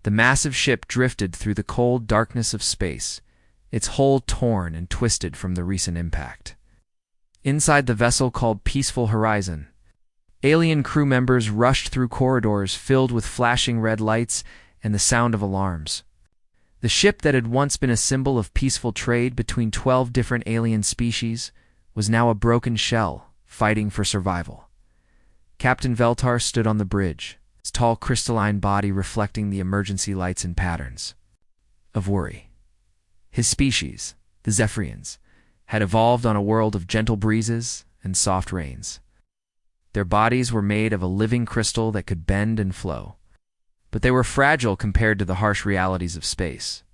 The massive ship drifted through the cold darkness of space, its hull torn and twisted from the recent impact. Inside the vessel called Peaceful Horizon, alien crew members rushed through corridors filled with flashing red lights and the sound of alarms. The ship that had once been a symbol of peaceful trade between 12 different alien species was now a broken shell, fighting for survival. Captain Veltar stood on the bridge, his tall crystalline body reflecting the emergency lights and patterns of worry. His species, the Zephyrians, had evolved on a world of gentle breezes and soft rains. Their bodies were made of a living crystal that could bend and flow, but they were fragile compared to the harsh realities of space.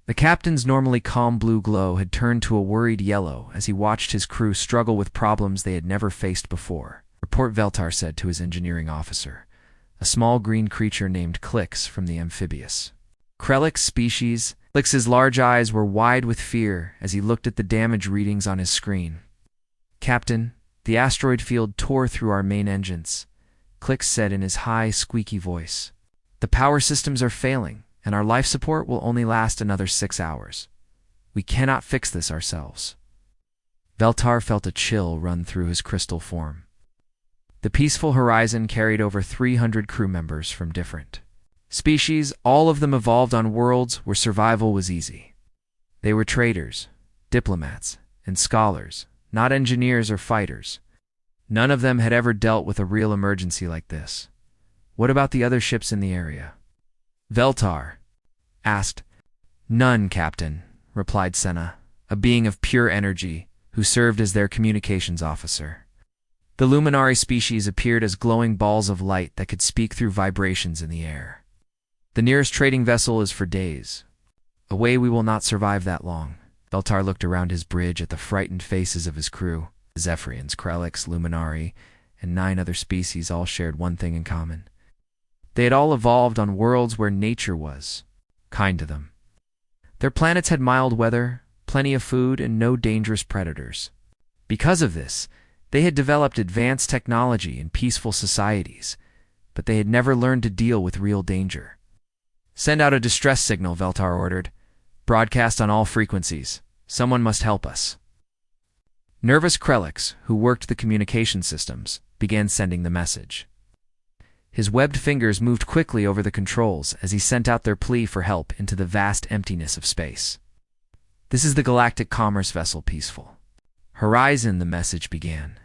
The captain's normally calm blue glow had turned to a worried yellow as he watched his crew struggle with problems they had never faced before. Report, Veltar said to his engineering officer, a small green creature named Klix from the amphibious Krelix species. Klix's large eyes were wide with fear as he looked at the damage readings on his screen. Captain, the asteroid field tore through our main engines, Klix said in his high, squeaky voice. The power systems are failing, and our life support will only last another 6 hours. We cannot fix this ourselves. Veltar felt a chill run through his crystal form. The Peaceful Horizon carried over 300 crew members from different species, all of them evolved on worlds where survival was easy. They were traders, diplomats, and scholars, not engineers or fighters. None of them had ever dealt with a real emergency like this. What about the other ships in the area? Veltar asked. None, Captain, replied Senna, a being of pure energy who served as their communications officer. The Luminari species appeared as glowing balls of light that could speak through vibrations in the air. The nearest trading vessel is for days. Away we will not survive that long. Veltar looked around his bridge at the frightened faces of his crew. The Zephyrians, Krelix, Luminari, and 9 other species all shared one thing in common. They had all evolved on worlds where nature was kind to them. Their planets had mild weather, plenty of food, and no dangerous predators. Because of this, they had developed advanced technology and peaceful societies, but they had never learned to deal with real danger. Send out a distress signal, Veltar ordered. Broadcast on all frequencies. Someone must help us. Nervous Krelix, who worked the communication systems, began sending the message. His webbed fingers moved quickly over the controls as he sent out their plea for help into the vast emptiness of space. This is the Galactic commerce vessel Peaceful Horizon, the message began.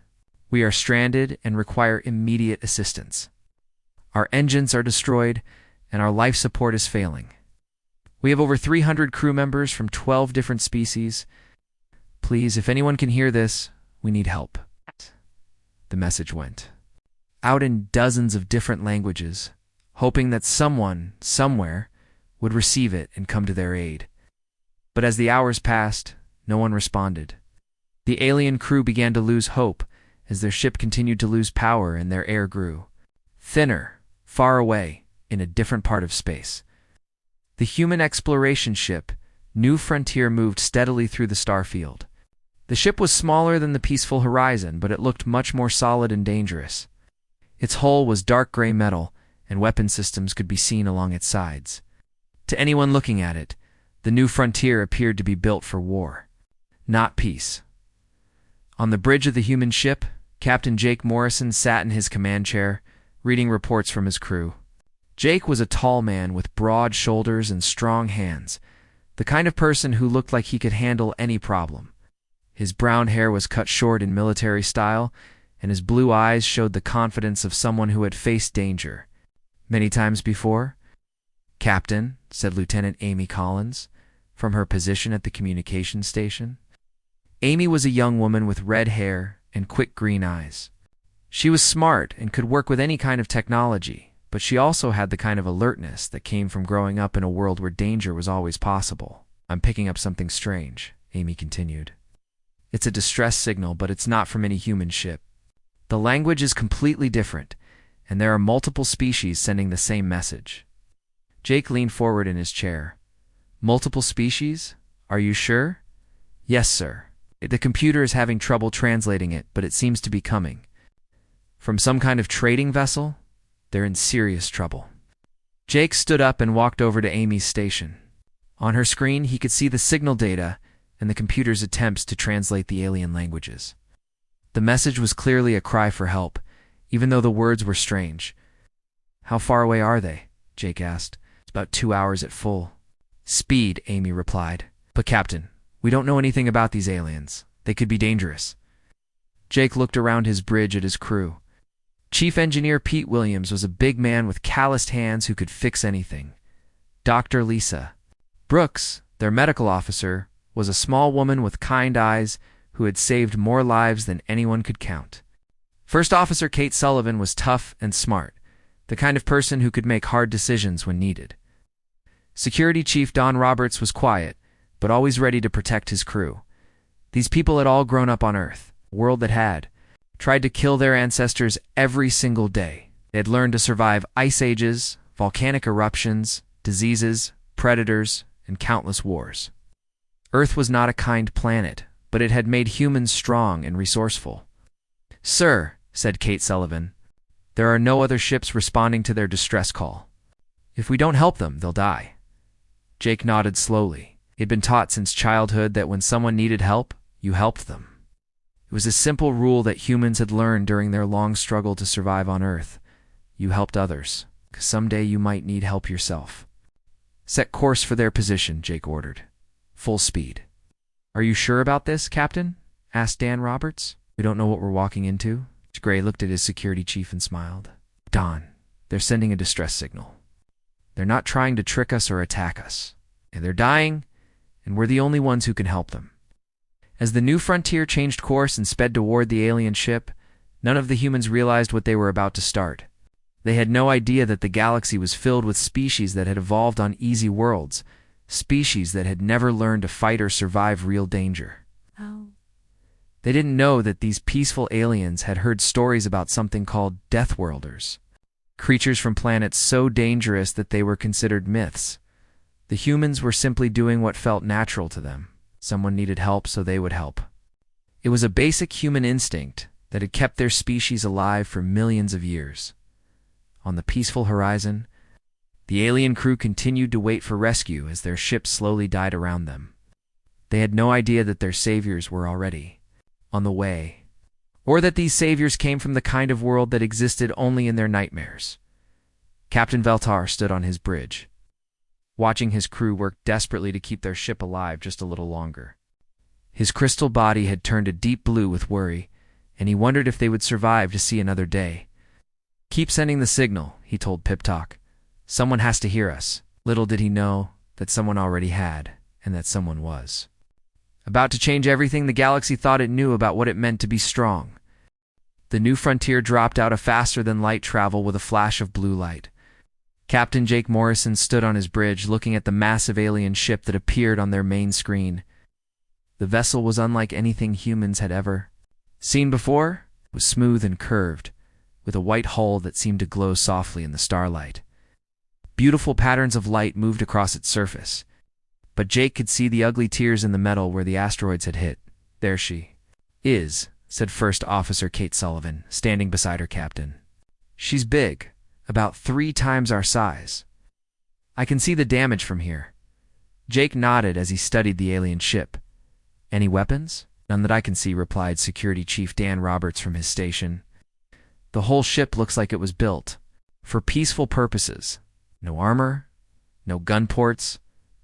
We are stranded and require immediate assistance. Our engines are destroyed, and our life support is failing. We have over 300 crew members from 12 different species. Please, if anyone can hear this, we need help. The message went out in dozens of different languages, hoping that someone, somewhere, would receive it and come to their aid. But as the hours passed, no one responded. The alien crew began to lose hope as their ship continued to lose power and their air grew thinner, far away, in a different part of space. The human exploration ship, New Frontier, moved steadily through the star field. The ship was smaller than the Peaceful Horizon, but it looked much more solid and dangerous. Its hull was dark gray metal, and weapon systems could be seen along its sides. To anyone looking at it, the New Frontier appeared to be built for war, not peace. On the bridge of the human ship, Captain Jake Morrison sat in his command chair, reading reports from his crew. Jake was a tall man with broad shoulders and strong hands, the kind of person who looked like he could handle any problem. His brown hair was cut short in military style, and his blue eyes showed the confidence of someone who had faced danger many times before. Captain, said Lieutenant Amy Collins, from her position at the communications station. Amy was a young woman with red hair and quick green eyes. She was smart and could work with any kind of technology, but she also had the kind of alertness that came from growing up in a world where danger was always possible. I'm picking up something strange, Amy continued. It's a distress signal, but it's not from any human ship. The language is completely different, and there are multiple species sending the same message. Jake leaned forward in his chair. Multiple species? Are you sure? Yes, sir. The computer is having trouble translating it, but it seems to be coming from some kind of trading vessel. They're in serious trouble. Jake stood up and walked over to Amy's station. On her screen, he could see the signal data and the computer's attempts to translate the alien languages. The message was clearly a cry for help, even though the words were strange. "How far away are they?" Jake asked. "It's about 2 hours at full." "Speed," Amy replied. "But Captain, we don't know anything about these aliens. They could be dangerous." Jake looked around his bridge at his crew. Chief Engineer Pete Williams was a big man with calloused hands who could fix anything. Dr. Lisa Brooks, their medical officer, was a small woman with kind eyes who had saved more lives than anyone could count. First Officer Kate Sullivan was tough and smart, the kind of person who could make hard decisions when needed. Security Chief Don Roberts was quiet, but always ready to protect his crew. These people had all grown up on Earth, a world that had tried to kill their ancestors every single day. They had learned to survive ice ages, volcanic eruptions, diseases, predators, and countless wars. Earth was not a kind planet, but it had made humans strong and resourceful. "Sir," said Kate Sullivan, "there are no other ships responding to their distress call. If we don't help them, they'll die." Jake nodded slowly. He had been taught since childhood that when someone needed help, you helped them. It was a simple rule that humans had learned during their long struggle to survive on Earth. You helped others, 'cause someday you might need help yourself. "Set course for their position," Jake ordered. "Full speed." "Are you sure about this, Captain?" asked Dan Roberts. "We don't know what we're walking into." Gray looked at his security chief and smiled. "Don, they're sending a distress signal. They're not trying to trick us or attack us. And they're dying, and we're the only ones who can help them." As the New Frontier changed course and sped toward the alien ship, none of the humans realized what they were about to start. They had no idea that the galaxy was filled with species that had evolved on easy worlds, species that had never learned to fight or survive real danger. They didn't know that these peaceful aliens had heard stories about something called Deathworlders, creatures from planets so dangerous that they were considered myths. The humans were simply doing what felt natural to them. Someone needed help, so they would help. It was a basic human instinct that had kept their species alive for millions of years. On the peaceful horizon, the alien crew continued to wait for rescue as their ship slowly died around them. They had no idea that their saviors were already on the way, or that these saviors came from the kind of world that existed only in their nightmares. Captain Veltar stood on his bridge, watching his crew work desperately to keep their ship alive just a little longer. His crystal body had turned a deep blue with worry, and he wondered if they would survive to see another day. "Keep sending the signal," he told Pip Talk. "Someone has to hear us." Little did he know that someone already had, and that someone was about to change everything the galaxy thought it knew about what it meant to be strong. The New Frontier dropped out of faster-than-light travel with a flash of blue light. Captain Jake Morrison stood on his bridge looking at the massive alien ship that appeared on their main screen. The vessel was unlike anything humans had ever seen before. It was smooth and curved, with a white hull that seemed to glow softly in the starlight. Beautiful patterns of light moved across its surface, but Jake could see the ugly tears in the metal where the asteroids had hit. "There she is," said First Officer Kate Sullivan, standing beside her captain. "She's big, about 3 times our size. I can see the damage from here." Jake nodded as he studied the alien ship. "Any weapons?" "None that I can see," replied Security Chief Dan Roberts from his station. "The whole ship looks like it was built for peaceful purposes. No armor, no gun ports,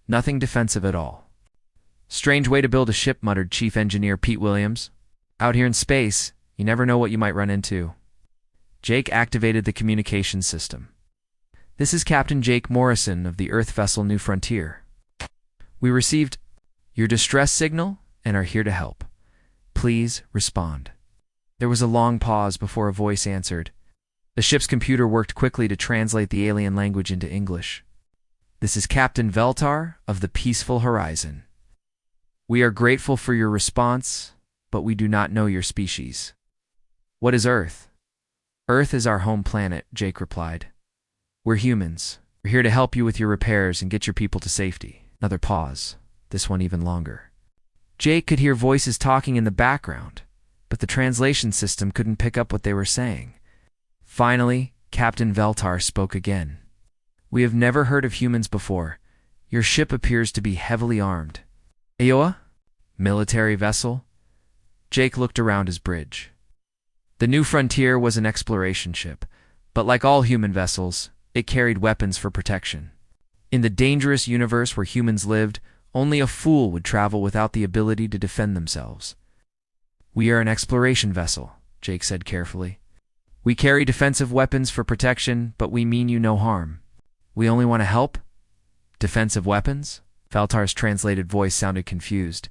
nothing defensive at all." "Strange way to build a ship," muttered Chief Engineer Pete Williams. "Out here in space, you never know what you might run into." Jake activated the communication system. "This is Captain Jake Morrison of the Earth vessel New Frontier. We received your distress signal and are here to help. Please respond." There was a long pause before a voice answered. The ship's computer worked quickly to translate the alien language into English. "This is Captain Veltar of the Peaceful Horizon. We are grateful for your response, but we do not know your species." "What is Earth?" "Earth is our home planet," Jake replied. "We're humans. We're here to help you with your repairs and get your people to safety." Another pause, this one even longer. Jake could hear voices talking in the background, but the translation system couldn't pick up what they were saying. Finally, Captain Veltar spoke again. We have never heard of humans before. Your ship appears to be heavily armed. Aoa? Military vessel? Jake looked around his bridge. The New Frontier was an exploration ship, but like all human vessels, it carried weapons for protection. In the dangerous universe where humans lived, only a fool would travel without the ability to defend themselves. We are an exploration vessel, Jake said carefully. We carry defensive weapons for protection, but we mean you no harm. We only want to help? Defensive weapons? Valtar's translated voice sounded confused.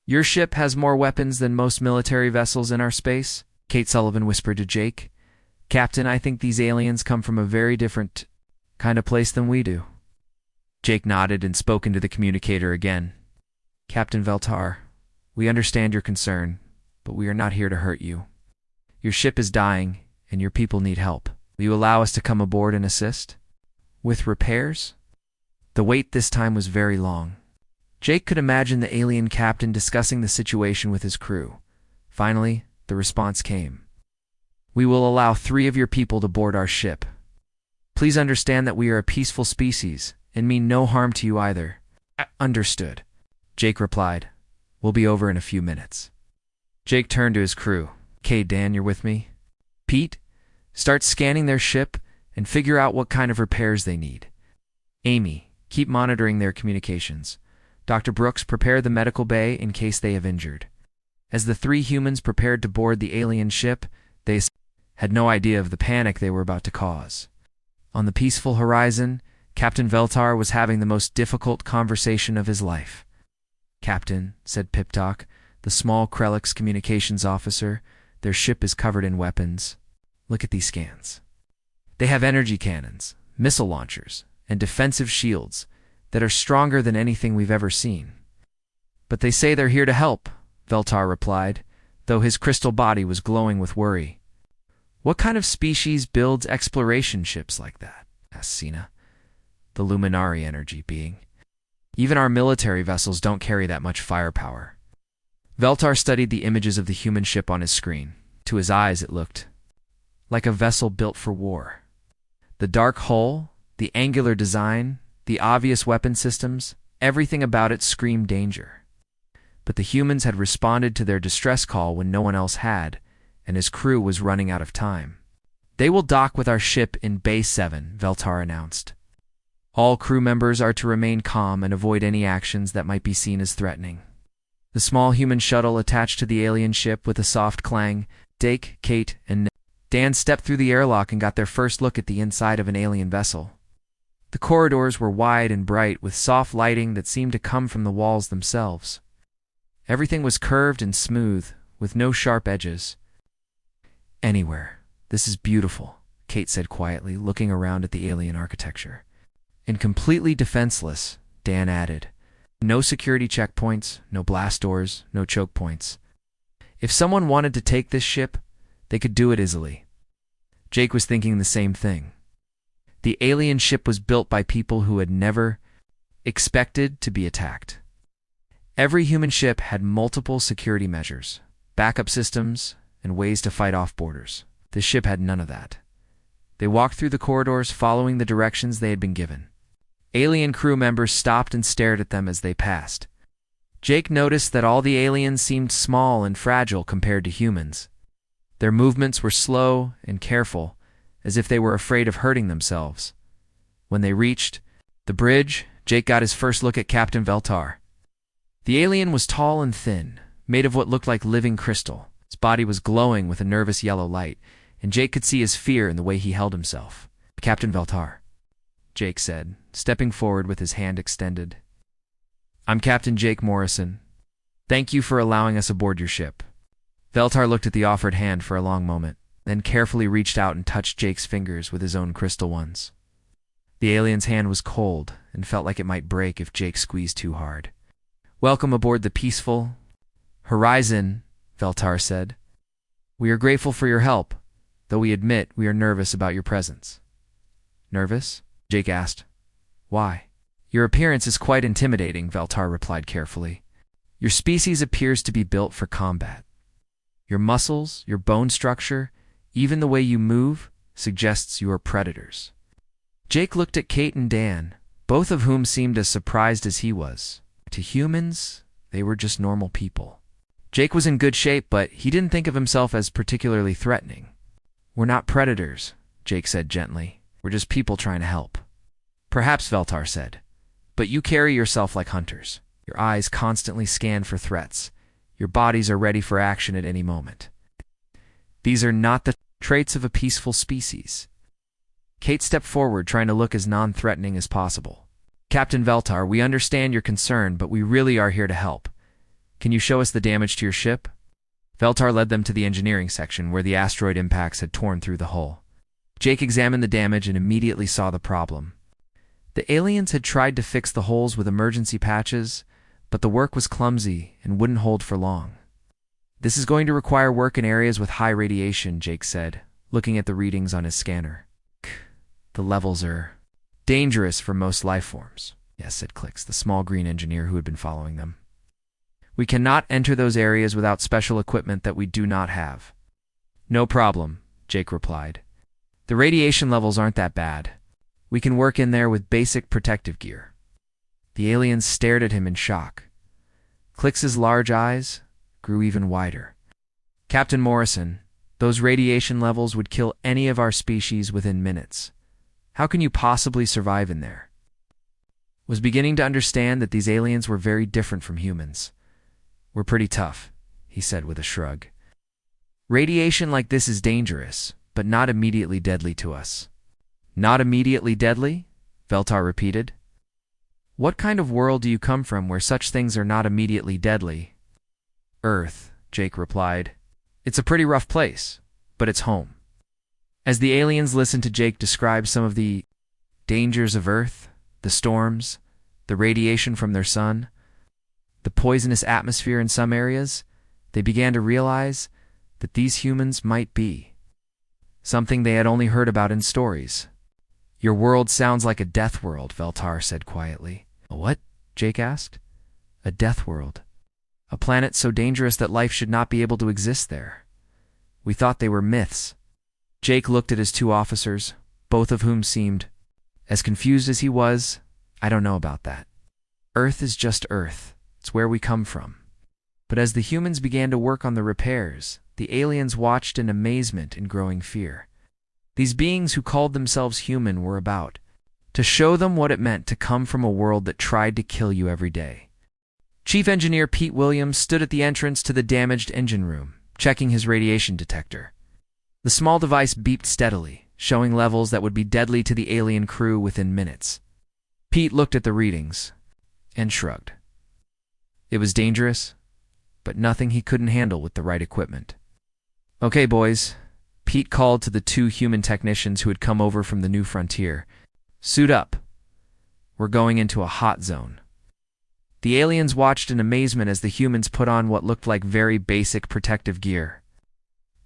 Your ship has more weapons than most military vessels in our space, Kate Sullivan whispered to Jake. Captain, I think these aliens come from a very different kind of place than we do. Jake nodded and spoke into the communicator again. Captain Valtar, we understand your concern, but we are not here to hurt you. Your ship is dying, and your people need help. Will you allow us to come aboard and assist? With repairs? The wait this time was very long. Jake could imagine the alien captain discussing the situation with his crew. Finally, the response came. We will allow 3 of your people to board our ship. Please understand that we are a peaceful species, and mean no harm to you either. Understood, Jake replied. We'll be over in a few minutes. Jake turned to his crew. Okay, Dan, you're with me? Pete, start scanning their ship and figure out what kind of repairs they need. Amy, keep monitoring their communications. Dr. Brooks, prepare the medical bay in case they have injured. As the 3 humans prepared to board the alien ship, they had no idea of the panic they were about to cause. On the peaceful horizon, Captain Veltar was having the most difficult conversation of his life. Captain, said Piptalk, the small Krelix communications officer, their ship is covered in weapons. Look at these scans. They have energy cannons, missile launchers, and defensive shields that are stronger than anything we've ever seen. But they say they're here to help, Veltar replied, though his crystal body was glowing with worry. What kind of species builds exploration ships like that? Asked Sina, the Luminari energy being. Even our military vessels don't carry that much firepower. Veltar studied the images of the human ship on his screen. To his eyes it looked like a vessel built for war. The dark hull, the angular design, the obvious weapon systems, everything about it screamed danger. But the humans had responded to their distress call when no one else had, and his crew was running out of time. They will dock with our ship in Bay 7, Veltar announced. All crew members are to remain calm and avoid any actions that might be seen as threatening. The small human shuttle attached to the alien ship with a soft clang. Dake, Kate, and Dan stepped through the airlock and got their first look at the inside of an alien vessel. The corridors were wide and bright with soft lighting that seemed to come from the walls themselves. Everything was curved and smooth, with no sharp edges. Anywhere. This is beautiful, Kate said quietly, looking around at the alien architecture. And completely defenseless, Dan added. No security checkpoints, no blast doors, no choke points. If someone wanted to take this ship, they could do it easily. Jake was thinking the same thing. The alien ship was built by people who had never expected to be attacked. Every human ship had multiple security measures, backup systems, and ways to fight off boarders. This ship had none of that. They walked through the corridors following the directions they had been given. Alien crew members stopped and stared at them as they passed. Jake noticed that all the aliens seemed small and fragile compared to humans. Their movements were slow and careful, as if they were afraid of hurting themselves. When they reached the bridge, Jake got his first look at Captain Veltar. The alien was tall and thin, made of what looked like living crystal. His body was glowing with a nervous yellow light, and Jake could see his fear in the way he held himself. Captain Veltar, Jake said, stepping forward with his hand extended. I'm Captain Jake Morrison. Thank you for allowing us aboard your ship. Veltar looked at the offered hand for a long moment, then carefully reached out and touched Jake's fingers with his own crystal ones. The alien's hand was cold and felt like it might break if Jake squeezed too hard. Welcome aboard the peaceful Horizon, Veltar said. We are grateful for your help, though we admit we are nervous about your presence. Nervous? Jake asked. Why? Your appearance is quite intimidating, Veltar replied carefully. Your species appears to be built for combat. Your muscles, your bone structure, even the way you move, suggests you are predators. Jake looked at Kate and Dan, both of whom seemed as surprised as he was. To humans, they were just normal people. Jake was in good shape, but he didn't think of himself as particularly threatening. "We're not predators," Jake said gently. "We're just people trying to help." "Perhaps," Veltar said, "but you carry yourself like hunters. Your eyes constantly scan for threats. Your bodies are ready for action at any moment. These are not the traits of a peaceful species." Kate stepped forward, trying to look as non-threatening as possible. "Captain Veltar, we understand your concern, but we really are here to help. Can you show us the damage to your ship?" Veltar led them to the engineering section, where the asteroid impacts had torn through the hull. Jake examined the damage and immediately saw the problem. The aliens had tried to fix the holes with emergency patches, but the work was clumsy and wouldn't hold for long. "This is going to require work in areas with high radiation," Jake said, looking at the readings on his scanner. "The levels are dangerous for most life forms." "Yes," said Clix, the small green engineer who had been following them. "We cannot enter those areas without special equipment that we do not have." "No problem," Jake replied. "The radiation levels aren't that bad. We can work in there with basic protective gear." The aliens stared at him in shock. Clix's large eyes grew even wider. "Captain Morrison, those radiation levels would kill any of our species within minutes. How can you possibly survive in there?" Was beginning to understand that these aliens were very different from humans. "We're pretty tough," he said with a shrug. "Radiation like this is dangerous, but not immediately deadly to us." "Not immediately deadly?" Veltar repeated. "What kind of world do you come from where such things are not immediately deadly?" "Earth," Jake replied. "It's a pretty rough place, but it's home." As the aliens listened to Jake describe some of the dangers of Earth, the storms, the radiation from their sun, the poisonous atmosphere in some areas, they began to realize that these humans might be something they had only heard about in stories. "Your world sounds like a death world," Veltar said quietly. "A what?" Jake asked. "A death world. A planet so dangerous that life should not be able to exist there. We thought they were myths." Jake looked at his two officers, both of whom seemed as confused as he was. "I don't know about that. Earth is just Earth. It's where we come from." But as the humans began to work on the repairs, the aliens watched in amazement and growing fear. These beings who called themselves human were about to show them what it meant to come from a world that tried to kill you every day. Chief Engineer Pete Williams stood at the entrance to the damaged engine room, checking his radiation detector. The small device beeped steadily, showing levels that would be deadly to the alien crew within minutes. Pete looked at the readings and shrugged. It was dangerous, but nothing he couldn't handle with the right equipment. "Okay, boys," Pete called to the two human technicians who had come over from the new frontier. "Suit up. We're going into a hot zone." The aliens watched in amazement as the humans put on what looked like very basic protective gear.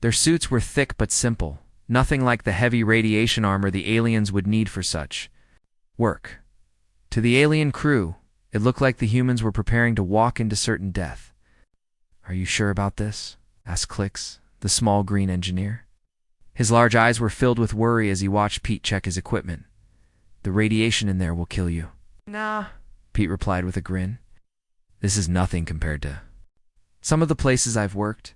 Their suits were thick but simple, nothing like the heavy radiation armor the aliens would need for such work. To the alien crew, it looked like the humans were preparing to walk into certain death. "Are you sure about this?" asked Clix, the small green engineer. His large eyes were filled with worry as he watched Pete check his equipment. "The radiation in there will kill you." "Nah," Pete replied with a grin. "This is nothing compared to some of the places I've worked.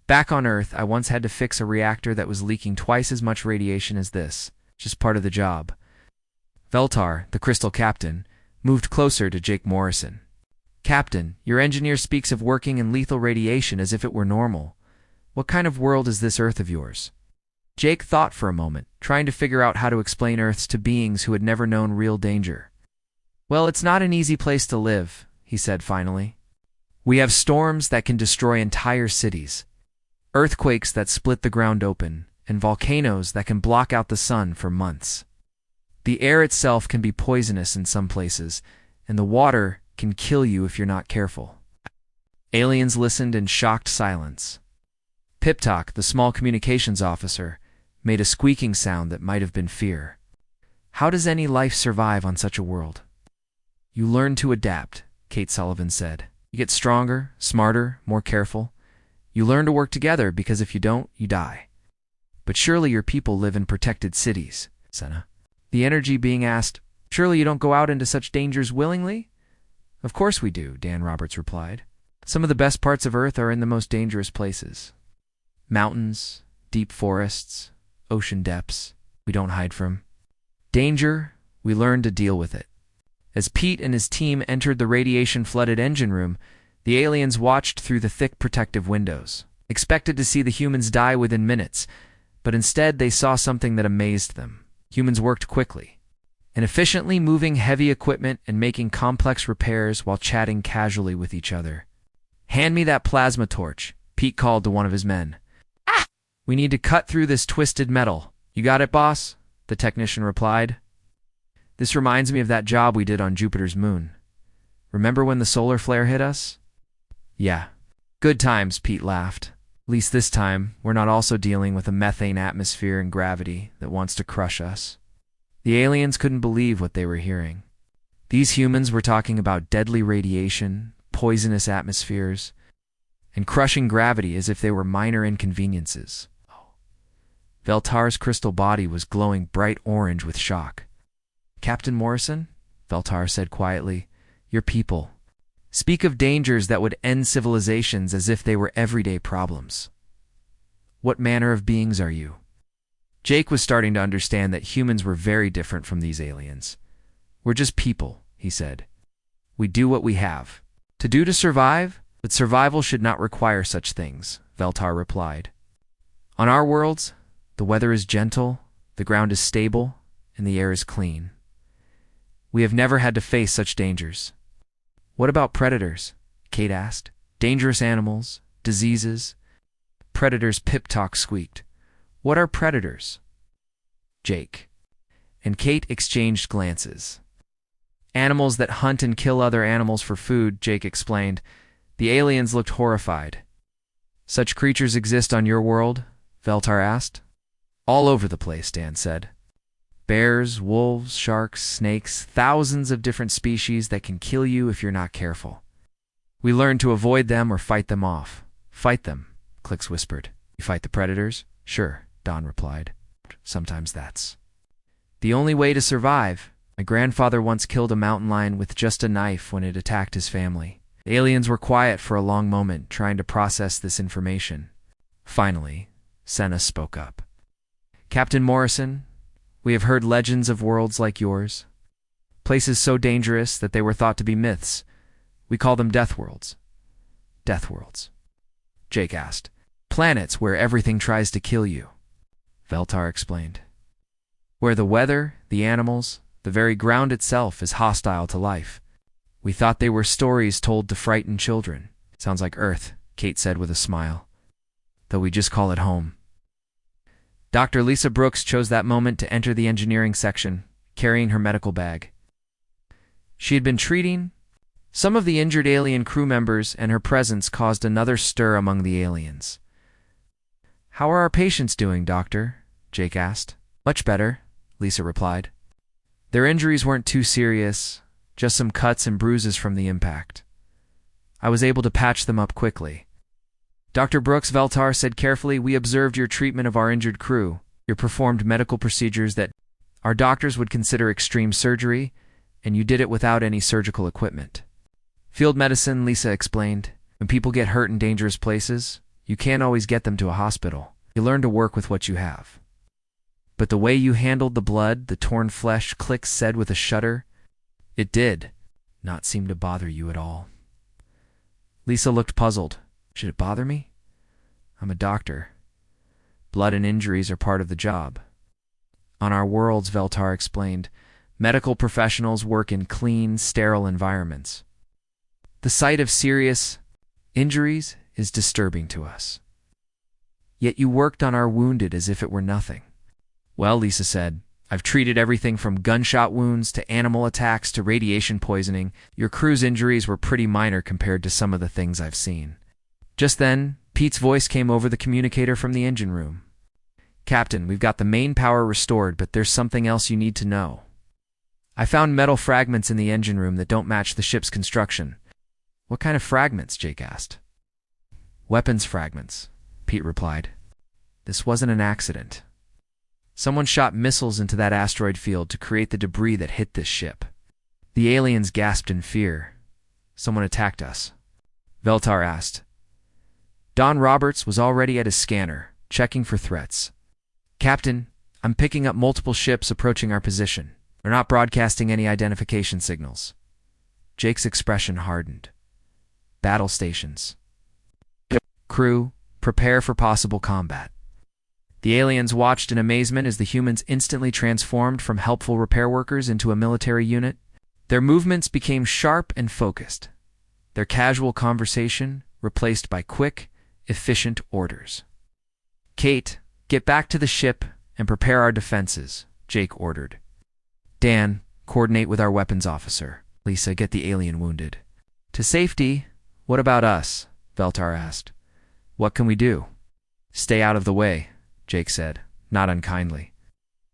Back on Earth, I once had to fix a reactor that was leaking twice as much radiation as this. Just part of the job." Veltar, the crystal captain, moved closer to Jake Morrison. "Captain, your engineer speaks of working in lethal radiation as if it were normal. What kind of world is this Earth of yours?" Jake thought for a moment, trying to figure out how to explain Earths to beings who had never known real danger. "Well, it's not an easy place to live," he said finally. "We have storms that can destroy entire cities, earthquakes that split the ground open, and volcanoes that can block out the sun for months. The air itself can be poisonous in some places, and the water can kill you if you're not careful." Aliens listened in shocked silence. Piptok, the small communications officer, made a squeaking sound that might have been fear. "How does any life survive on such a world?" "You learn to adapt," Kate Sullivan said. "You get stronger, smarter, more careful. You learn to work together because if you don't, you die. But surely your people live in protected cities." Senna. The energy being asked, "Surely you don't go out into such dangers willingly?" "Of course we do," Dan Roberts replied. "Some of the best parts of Earth are in the most dangerous places. Mountains, deep forests, ocean depths. We don't hide from danger. We learn to deal with it." As Pete and his team entered the radiation-flooded engine room, the aliens watched through the thick protective windows, expected to see the humans die within minutes, but instead they saw something that amazed them. Humans worked quickly and efficiently, moving heavy equipment and making complex repairs while chatting casually with each other. "Hand me that plasma torch," Pete called to one of his men. "Ah! We need to cut through this twisted metal." "You got it, boss?" the technician replied. "This reminds me of that job we did on Jupiter's moon. Remember when the solar flare hit us?" "Yeah. Good times," Pete laughed. "At least this time, we're not also dealing with a methane atmosphere and gravity that wants to crush us." The aliens couldn't believe what they were hearing. These humans were talking about deadly radiation, poisonous atmospheres, and crushing gravity as if they were minor inconveniences. Veltar's crystal body was glowing bright orange with shock. "Captain Morrison," Veltar said quietly, "your people speak of dangers that would end civilizations as if they were everyday problems. What manner of beings are you?" Jake was starting to understand that humans were very different from these aliens. "We're just people," he said. "We do what we have to survive, but survival should not require such things," Veltar replied. "On our worlds, the weather is gentle, the ground is stable, and the air is clean. We have never had to face such dangers." "What about predators?" Kate asked. "Dangerous animals, diseases?" Predators, Pip-Talk squeaked. "What are predators?" Jake and Kate exchanged glances. "Animals that hunt and kill other animals for food," Jake explained. The aliens looked horrified. "Such creatures exist on your world?" Veltar asked. "All over the place," Dan said. "Bears, wolves, sharks, snakes, thousands of different species that can kill you if you're not careful. We learn to avoid them or fight them off." "Fight them," Clicks whispered. "You fight the predators?" "Sure," Don replied. "Sometimes that's the only way to survive. My grandfather once killed a mountain lion with just a knife when it attacked his family." The aliens were quiet for a long moment, trying to process this information. Finally, Senna spoke up. "Captain Morrison, we have heard legends of worlds like yours. Places so dangerous that they were thought to be myths. We call them Deathworlds." "Deathworlds?" Jake asked. "Planets where everything tries to kill you," Veltar explained. "Where the weather, the animals, the very ground itself is hostile to life. We thought they were stories told to frighten children." "Sounds like Earth," Kate said with a smile. "Though we just call it home." Dr. Lisa Brooks chose that moment to enter the engineering section, carrying her medical bag. She had been treating some of the injured alien crew members, and her presence caused another stir among the aliens. "How are our patients doing, Doctor?" Jake asked. "Much better," Lisa replied. "Their injuries weren't too serious, just some cuts and bruises from the impact. I was able to patch them up quickly." "Dr. Brooks," Veltar said carefully, "we observed your treatment of our injured crew. You performed medical procedures that our doctors would consider extreme surgery, and you did it without any surgical equipment." "Field medicine," Lisa explained. "When people get hurt in dangerous places, you can't always get them to a hospital. You learn to work with what you have." "But the way you handled the blood, the torn flesh," Click said with a shudder, "it did not seem to bother you at all." Lisa looked puzzled. "Should it bother me? I'm a doctor. Blood and injuries are part of the job." "On our worlds," Veltar explained, "medical professionals work in clean, sterile environments. The sight of serious injuries is disturbing to us. Yet you worked on our wounded as if it were nothing." "Well," Lisa said, "I've treated everything from gunshot wounds to animal attacks to radiation poisoning. Your crew's injuries were pretty minor compared to some of the things I've seen." Just then, Pete's voice came over the communicator from the engine room. "Captain, we've got the main power restored, but there's something else you need to know. I found metal fragments in the engine room that don't match the ship's construction." "What kind of fragments?" Jake asked. "Weapons fragments," Pete replied. "This wasn't an accident. Someone shot missiles into that asteroid field to create the debris that hit this ship. The aliens gasped in fear. Someone attacked us, Veltar asked. Don Roberts was already at his scanner, checking for threats. Captain, I'm picking up multiple ships approaching our position. They're not broadcasting any identification signals. Jake's expression hardened. Battle stations. Crew, prepare for possible combat. The aliens watched in amazement as the humans instantly transformed from helpful repair workers into a military unit. Their movements became sharp and focused. Their casual conversation replaced by quick, efficient orders. Kate, get back to the ship and prepare our defenses, Jake ordered. Dan, coordinate with our weapons officer. Lisa, get the alien wounded. To safety, what about us? Veltar asked. What can we do? Stay out of the way, Jake said, not unkindly.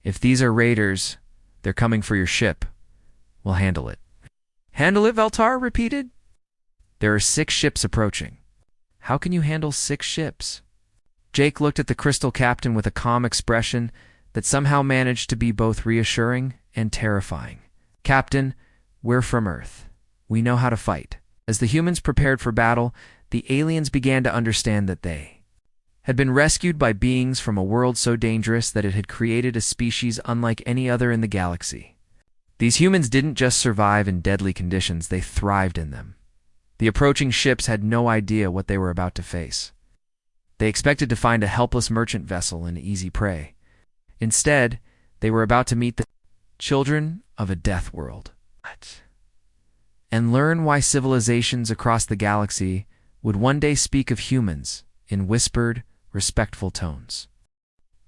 If these are raiders, they're coming for your ship. We'll handle it. Handle it, Veltar repeated. There are 6 ships approaching. How can you handle 6 ships? Jake looked at the crystal captain with a calm expression that somehow managed to be both reassuring and terrifying. Captain, we're from Earth. We know how to fight. As the humans prepared for battle, the aliens began to understand that they had been rescued by beings from a world so dangerous that it had created a species unlike any other in the galaxy. These humans didn't just survive in deadly conditions, they thrived in them. The approaching ships had no idea what they were about to face. They expected to find a helpless merchant vessel and easy prey. Instead, they were about to meet the children of a death world. And learn why civilizations across the galaxy would one day speak of humans in whispered, respectful tones.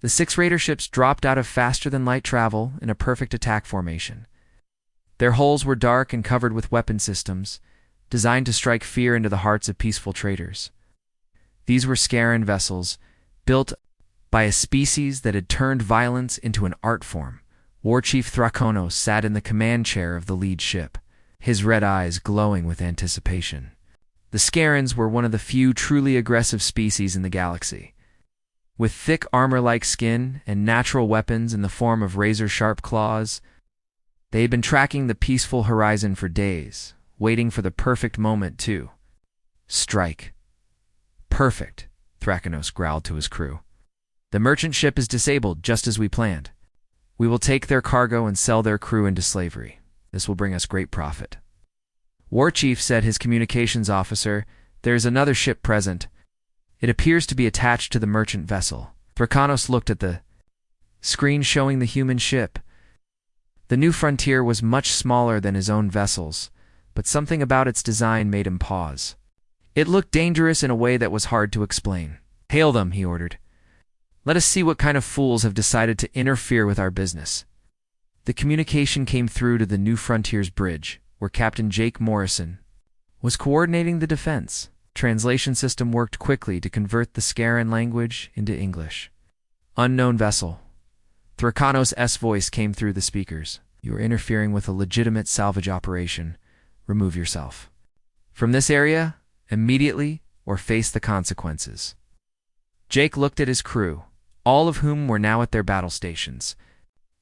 The 6 raider ships dropped out of faster-than-light travel in a perfect attack formation. Their hulls were dark and covered with weapon systems, designed to strike fear into the hearts of peaceful traders. These were Scaran vessels, built by a species that had turned violence into an art form. War Chief Thrakonos sat in the command chair of the lead ship, his red eyes glowing with anticipation. The Scarans were one of the few truly aggressive species in the galaxy. With thick armor-like skin and natural weapons in the form of razor-sharp claws, they had been tracking the peaceful horizon for days, waiting for the perfect moment to strike. Perfect, Thrakonos growled to his crew. The merchant ship is disabled, just as we planned. We will take their cargo and sell their crew into slavery. This will bring us great profit. War Chief said, his communications officer, there is another ship present. It appears to be attached to the merchant vessel. Thrakonos looked at the screen showing the human ship. The New Frontier was much smaller than his own vessels, but something about its design made him pause. It looked dangerous in a way that was hard to explain. Hail them, he ordered. Let us see what kind of fools have decided to interfere with our business. The communication came through to the New Frontier's bridge, where Captain Jake Morrison was coordinating the defense. Translation system worked quickly to convert the Scaran language into English. Unknown vessel. Thrakonos' voice came through the speakers. You are interfering with a legitimate salvage operation. Remove yourself from this area immediately or face the consequences. Jake looked at his crew, all of whom were now at their battle stations.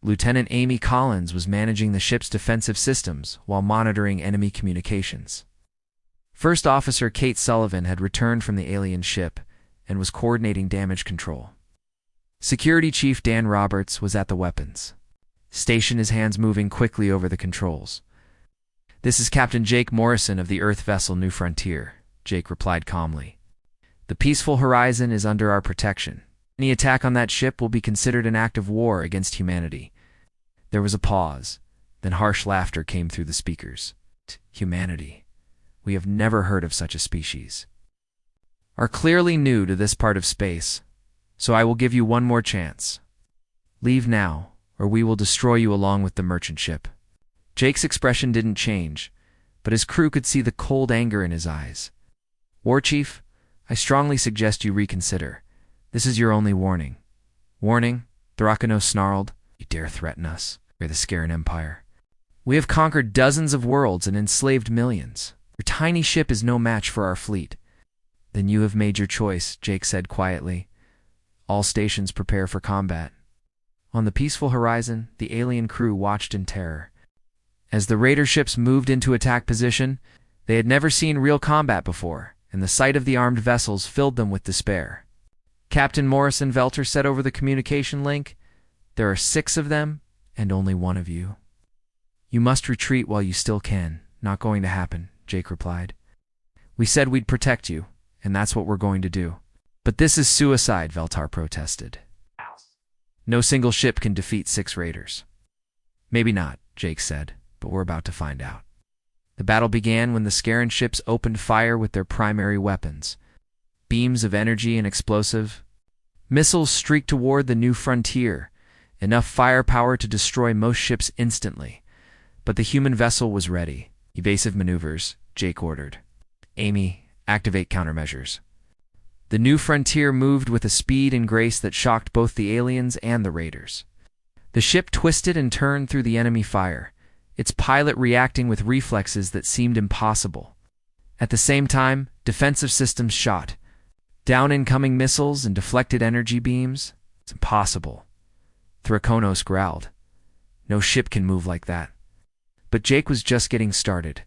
Lieutenant Amy Collins was managing the ship's defensive systems while monitoring enemy communications. First Officer Kate Sullivan had returned from the alien ship and was coordinating damage control. Security Chief Dan Roberts was at the weapons station, his hands moving quickly over the controls. This is Captain Jake Morrison of the Earth vessel New Frontier, Jake replied calmly. The peaceful horizon is under our protection. Any attack on that ship will be considered an act of war against humanity. There was a pause, then harsh laughter came through the speakers. Humanity. We have never heard of such a species. Are clearly new to this part of space, so I will give you one more chance. Leave now, or we will destroy you along with the merchant ship. Jake's expression didn't change, but his crew could see the cold anger in his eyes. War Chief, I strongly suggest you reconsider. This is your only warning. Warning? Thrakonos snarled. You dare threaten us? We're the Scaran Empire. We have conquered dozens of worlds and enslaved millions. Your tiny ship is no match for our fleet. Then you have made your choice, Jake said quietly. All stations prepare for combat. On the peaceful horizon, the alien crew watched in terror. As the raider ships moved into attack position, they had never seen real combat before, and the sight of the armed vessels filled them with despair. Captain Morrison Velter said over the communication link, "There are 6 of them, and only 1 of you. You must retreat while you still can. Not going to happen," Jake replied. "We said we'd protect you, and that's what we're going to do." "But this is suicide," Veltar protested. "No single ship can defeat 6 raiders." "Maybe not," Jake said, "but we're about to find out." The battle began when the Scaran ships opened fire with their primary weapons. Beams of energy and explosive missiles streaked toward the new frontier, enough firepower to destroy most ships instantly. But the human vessel was ready. "Evasive maneuvers," Jake ordered. "Amy, activate countermeasures." The new frontier moved with a speed and grace that shocked both the aliens and the raiders. The ship twisted and turned through the enemy fire, its pilot reacting with reflexes that seemed impossible. At the same time, defensive systems shot down incoming missiles and deflected energy beams. "It's impossible," Thrakonos growled. "No ship can move like that." But Jake was just getting started.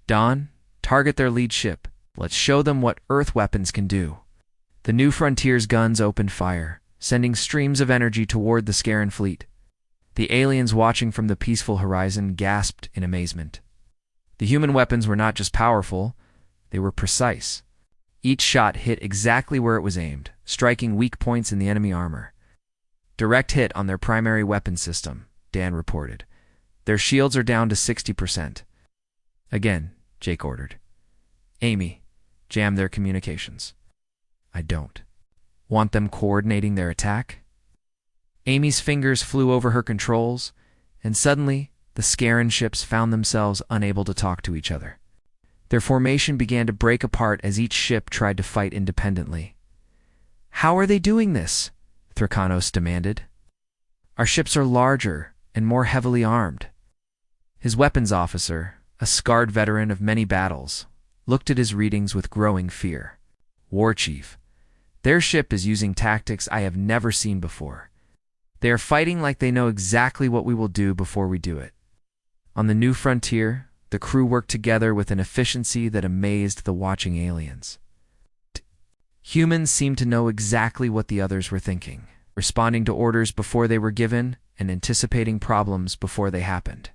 "Dawn, target their lead ship. Let's show them what Earth weapons can do." The new frontier's guns opened fire, sending streams of energy toward the Scaran fleet. The aliens watching from the peaceful horizon gasped in amazement. The human weapons were not just powerful, they were precise. Each shot hit exactly where it was aimed, striking weak points in the enemy armor. "Direct hit on their primary weapon system," Dan reported. "Their shields are down to 60%. "Again," Jake ordered. "Amy, jam their communications." "I don't." "Want them coordinating their attack?" Amy's fingers flew over her controls, and suddenly the Scaran ships found themselves unable to talk to each other. Their formation began to break apart as each ship tried to fight independently. "How are they doing this?" Thrakonos demanded. "Our ships are larger and more heavily armed." His weapons officer, a scarred veteran of many battles, looked at his readings with growing fear. "War Chief, their ship is using tactics I have never seen before. They are fighting like they know exactly what we will do before we do it." On the new frontier, the crew worked together with an efficiency that amazed the watching aliens. Humans seemed to know exactly what the others were thinking, responding to orders before they were given and anticipating problems before they happened.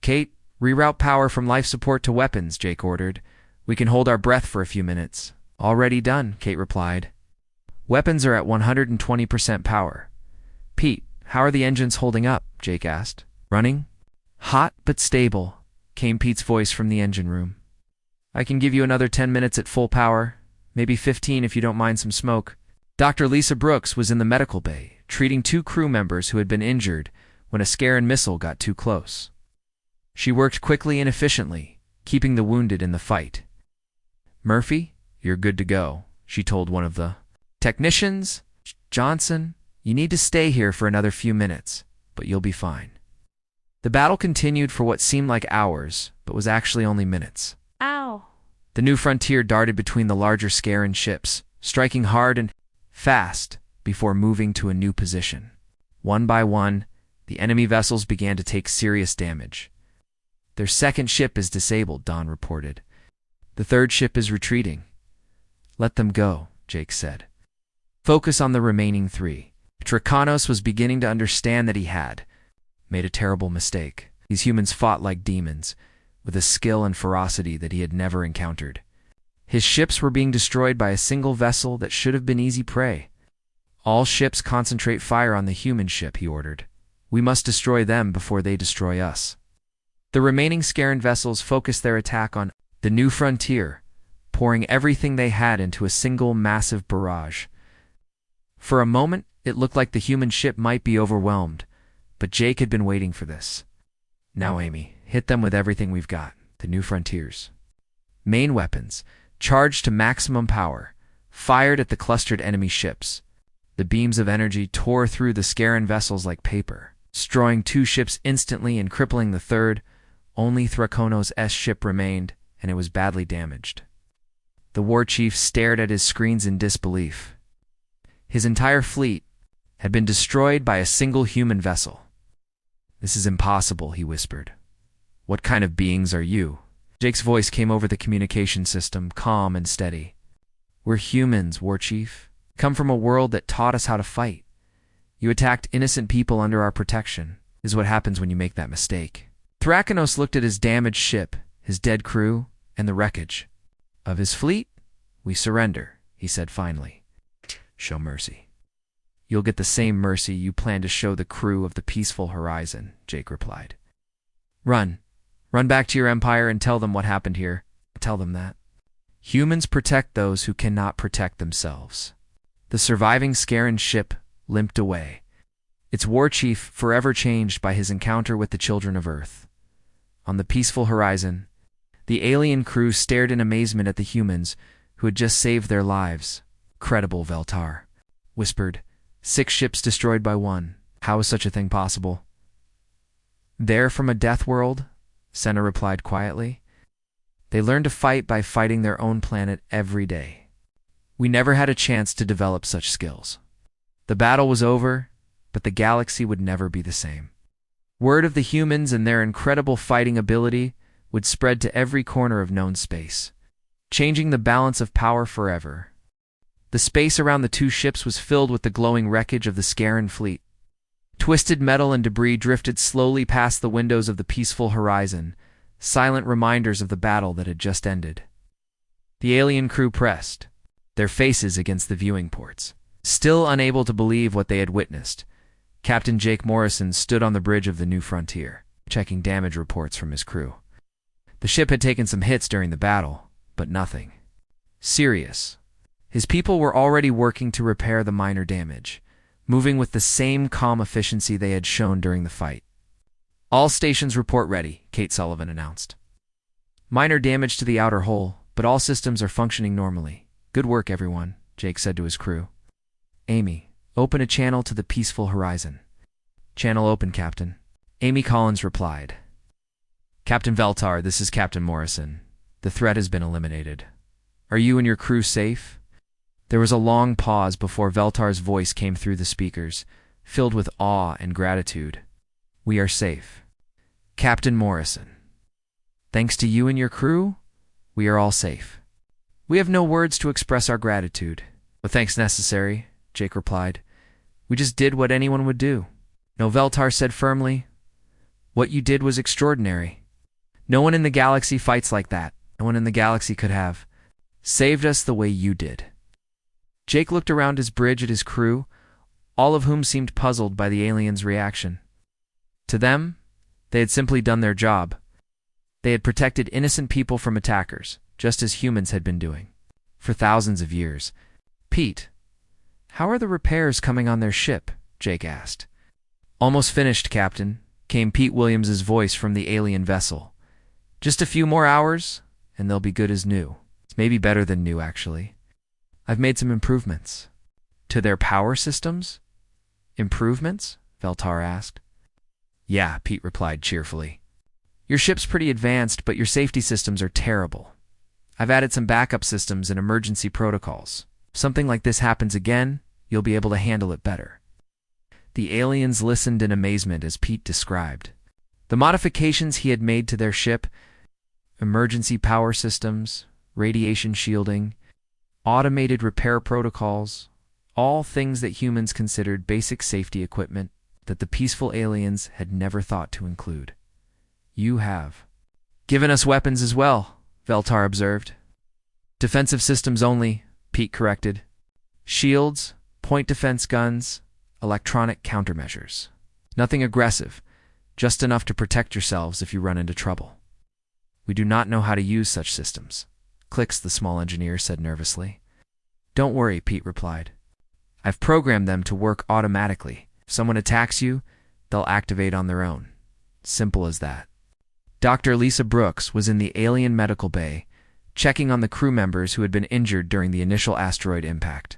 "Kate, reroute power from life support to weapons," Jake ordered. "We can hold our breath for a few minutes." "Already done," Kate replied. "Weapons are at 120% power." "Pete, how are the engines holding up?" Jake asked. "Running?" "Hot but stable," came Pete's voice from the engine room. "I can give you another 10 minutes at full power, maybe 15 if you don't mind some smoke." Dr. Lisa Brooks was in the medical bay, treating 2 crew members who had been injured when a Scaran missile got too close. She worked quickly and efficiently, keeping the wounded in the fight. "Murphy, you're good to go," she told one of the technicians. "Johnson, you need to stay here for another few minutes, but you'll be fine." The battle continued for what seemed like hours, but was actually only minutes. Ow. The new frontier darted between the larger Scaran ships, striking hard and fast before moving to a new position. One by one, the enemy vessels began to take serious damage. "Their second ship is disabled," Don reported. "The third ship is retreating." "Let them go," Jake said. "Focus on the remaining 3. Thrakonos was beginning to understand that he had made a terrible mistake. These humans fought like demons, with a skill and ferocity that he had never encountered. His ships were being destroyed by a single vessel that should have been easy prey. "All ships concentrate fire on the human ship," he ordered. "We must destroy them before they destroy us." The remaining Scaran vessels focused their attack on the new frontier, pouring everything they had into a single massive barrage. For a moment, it looked like the human ship might be overwhelmed, but Jake had been waiting for this. "Now, Amy, hit them with everything we've got." The new frontiers. Main weapons, charged to maximum power, fired at the clustered enemy ships. The beams of energy tore through the Scaran vessels like paper, destroying 2 ships instantly and crippling the third. Only Thrakonos' ship remained, and it was badly damaged. The war chief stared at his screens in disbelief. His entire fleet, had been destroyed by a single human vessel. "This is impossible," he whispered. "What kind of beings are you?" Jake's voice came over the communication system, calm and steady. "We're humans, War Chief. Come from a world that taught us how to fight. You attacked innocent people under our protection. This is what happens when you make that mistake." Thrakinos looked at his damaged ship, his dead crew, and the wreckage. "Of his fleet, we surrender," he said finally. "Show mercy." "You'll get the same mercy you plan to show the crew of the Peaceful Horizon," Jake replied. "Run. Run back to your empire and tell them what happened here. Tell them that humans protect those who cannot protect themselves." The surviving Scaran ship limped away, its war chief forever changed by his encounter with the children of Earth. On the Peaceful Horizon, the alien crew stared in amazement at the humans who had just saved their lives. "Credible," Veltar whispered. "6 ships destroyed by 1. How is such a thing possible?" "They're from a death world," Senna replied quietly. "They learn to fight by fighting their own planet every day. We never had a chance to develop such skills. The battle was over, but the galaxy would never be the same." Word of the humans and their incredible fighting ability would spread to every corner of known space, changing the balance of power forever. The space around the 2 ships was filled with the glowing wreckage of the Scaran fleet. Twisted metal and debris drifted slowly past the windows of the Peaceful Horizon, silent reminders of the battle that had just ended. The alien crew pressed, their faces against the viewing ports. Still unable to believe what they had witnessed, Captain Jake Morrison stood on the bridge of the New Frontier, checking damage reports from his crew. The ship had taken some hits during the battle, but nothing serious. His people were already working to repair the minor damage, moving with the same calm efficiency they had shown during the fight. "All stations report ready," Kate Sullivan announced. "Minor damage to the outer hull, but all systems are functioning normally. Good work, everyone," Jake said to his crew. "Amy, open a channel to the Peaceful Horizon." "Channel open, Captain." Amy Collins replied. "Captain Veltar, this is Captain Morrison. The threat has been eliminated. Are you and your crew safe?" There was a long pause before Veltar's voice came through the speakers, filled with awe and gratitude. "We are safe. Captain Morrison. Thanks to you and your crew, we are all safe. We have no words to express our gratitude." "No thanks necessary," Jake replied. "We just did what anyone would do." "No," Veltar said firmly. "What you did was extraordinary. No one in the galaxy fights like that. No one in the galaxy could have saved us the way you did." Jake looked around his bridge at his crew, all of whom seemed puzzled by the aliens' reaction. To them, they had simply done their job. They had protected innocent people from attackers, just as humans had been doing, for thousands of years. "Pete, how are the repairs coming on their ship?" Jake asked. "Almost finished, Captain," came Pete Williams's voice from the alien vessel. "Just a few more hours, and they'll be good as new. It's maybe better than new, actually. I've made some improvements." "To their power systems?" "Improvements?" Veltar asked. "Yeah," Pete replied cheerfully. "Your ship's pretty advanced, but your safety systems are terrible. I've added some backup systems and emergency protocols. If something like this happens again, you'll be able to handle it better." The aliens listened in amazement as Pete described the modifications he had made to their ship: emergency power systems, radiation shielding, automated repair protocols, all things that humans considered basic safety equipment that the peaceful aliens had never thought to include. "You have given us weapons as well," Veltar observed. "Defensive systems only," Pete corrected. "Shields, point defense guns, electronic countermeasures. Nothing aggressive, just enough to protect yourselves if you run into trouble." "We do not know how to use such systems," Clicks, the small engineer, said nervously. "Don't worry," Pete replied. "I've programmed them to work automatically. If someone attacks you, they'll activate on their own. Simple as that." Dr. Lisa Brooks was in the alien medical bay, checking on the crew members who had been injured during the initial asteroid impact.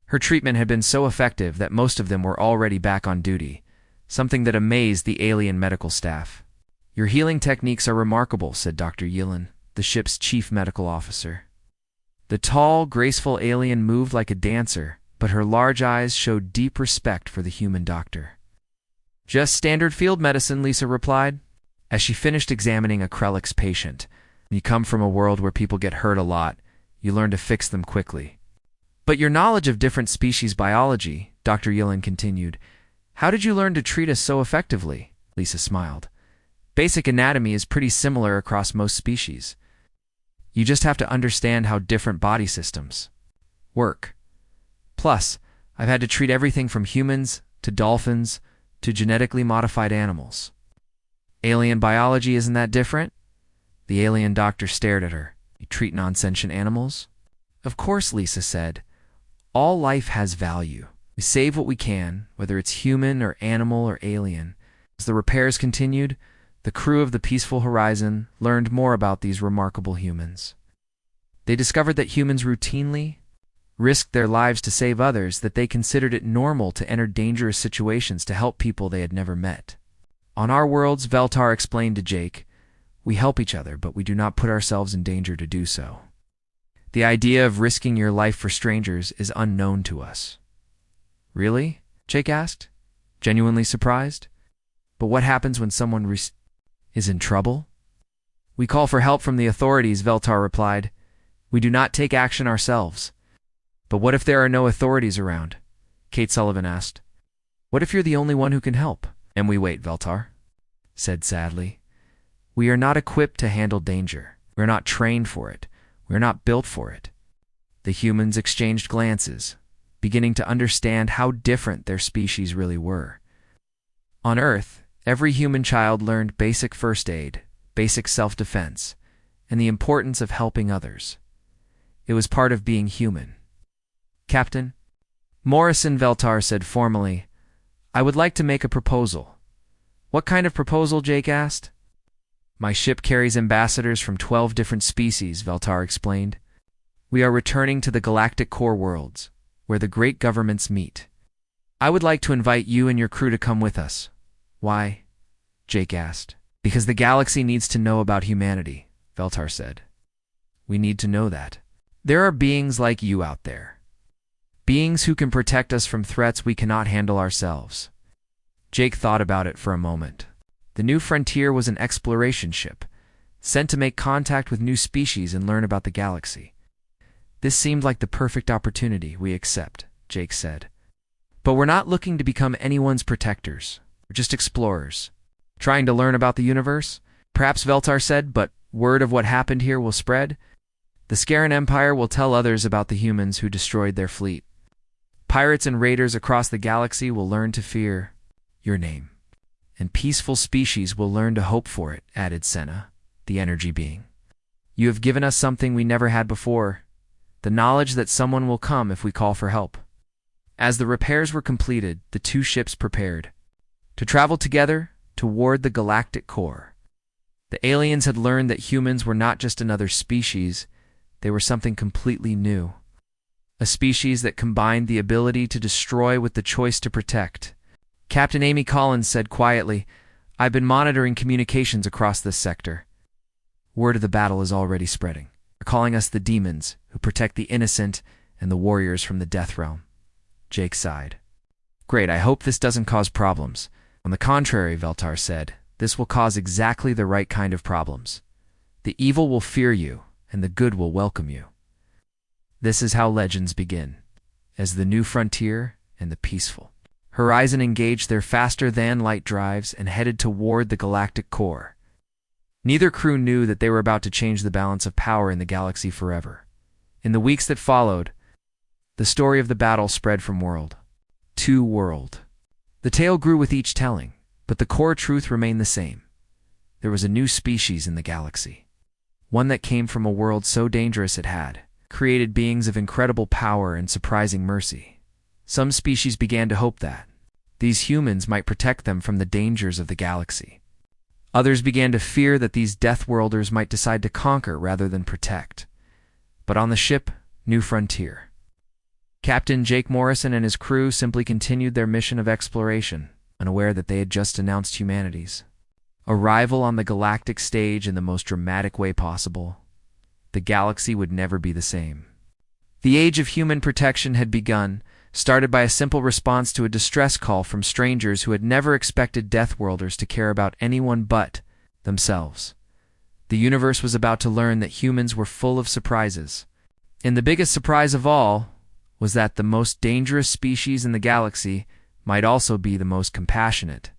Her treatment had been so effective that most of them were already back on duty, something that amazed the alien medical staff. "Your healing techniques are remarkable," said Dr. Yilin, the ship's chief medical officer. The tall, graceful alien moved like a dancer, but her large eyes showed deep respect for the human doctor. "Just standard field medicine," Lisa replied, as she finished examining a Krellick's patient. "You come from a world where people get hurt a lot. You learn to fix them quickly." "But your knowledge of different species biology," Dr. Yillen continued. "How did you learn to treat us so effectively?" Lisa smiled. "Basic anatomy is pretty similar across most species. You just have to understand how different body systems work. Plus, I've had to treat everything from humans to dolphins to genetically modified animals." "Alien biology isn't that different?" The alien doctor stared at her. "You treat non-sentient animals?" "Of course," Lisa said. "All life has value. We save what we can, whether it's human or animal or alien." As the repairs continued, the crew of the Peaceful Horizon learned more about these remarkable humans. They discovered that humans routinely risked their lives to save others, that they considered it normal to enter dangerous situations to help people they had never met. "On our worlds," Veltar explained to Jake, "we help each other, but we do not put ourselves in danger to do so. The idea of risking your life for strangers is unknown to us." "Really?" Jake asked, genuinely surprised. "But what happens when someone is in trouble?" "We call for help from the authorities," Veltar replied. "We do not take action ourselves." "But what if there are no authorities around?" Kate Sullivan asked. "What if you're the only one who can help?" "And we wait," Veltar said sadly. "We are not equipped to handle danger. We are not trained for it. We are not built for it." The humans exchanged glances, beginning to understand how different their species really were. On Earth, every human child learned basic first aid, basic self-defense, and the importance of helping others. It was part of being human. "Captain Morrison," Veltar said formally, "I would like to make a proposal." "What kind of proposal?" Jake asked. "My ship carries ambassadors from 12 different species," Veltar explained. "We are returning to the Galactic core worlds, where the great governments meet. I would like to invite you and your crew to come with us." "Why?" Jake asked. "Because the galaxy needs to know about humanity," Veltar said. "We need to know that. There are beings like you out there. Beings who can protect us from threats we cannot handle ourselves." Jake thought about it for a moment. The New Frontier was an exploration ship, sent to make contact with new species and learn about the galaxy. "This seemed like the perfect opportunity. We accept," Jake said. "But we're not looking to become anyone's protectors. We're just explorers, trying to learn about the universe." "Perhaps," Veltar said, "but word of what happened here will spread. The Scaran Empire will tell others about the humans who destroyed their fleet. Pirates and raiders across the galaxy will learn to fear your name. And peaceful species will learn to hope for it," added Senna, the energy being. "You have given us something we never had before, the knowledge that someone will come if we call for help." As the repairs were completed, the two ships prepared to travel together toward the galactic core. The aliens had learned that humans were not just another species, they were something completely new. A species that combined the ability to destroy with the choice to protect. Captain Amy Collins said quietly, "I've been monitoring communications across this sector. Word of the battle is already spreading. They're calling us the demons who protect the innocent and the warriors from the death realm." Jake sighed. "Great, I hope this doesn't cause problems." "On the contrary," Veltar said, "this will cause exactly the right kind of problems. The evil will fear you, and the good will welcome you." This is how legends begin, as the New Frontier and the Peaceful Horizon engaged their faster-than-light drives and headed toward the galactic core. Neither crew knew that they were about to change the balance of power in the galaxy forever. In the weeks that followed, the story of the battle spread from world to world. The tale grew with each telling, but the core truth remained the same. There was a new species in the galaxy, one that came from a world so dangerous it had created beings of incredible power and surprising mercy. Some species began to hope that these humans might protect them from the dangers of the galaxy. Others began to fear that these Deathworlders might decide to conquer rather than protect. But on the ship, New Frontier, Captain Jake Morrison and his crew simply continued their mission of exploration, unaware that they had just announced humanity's arrival on the galactic stage in the most dramatic way possible. The galaxy would never be the same. The age of human protection had begun, started by a simple response to a distress call from strangers who had never expected Deathworlders to care about anyone but themselves. The universe was about to learn that humans were full of surprises. And the biggest surprise of all was that the most dangerous species in the galaxy might also be the most compassionate.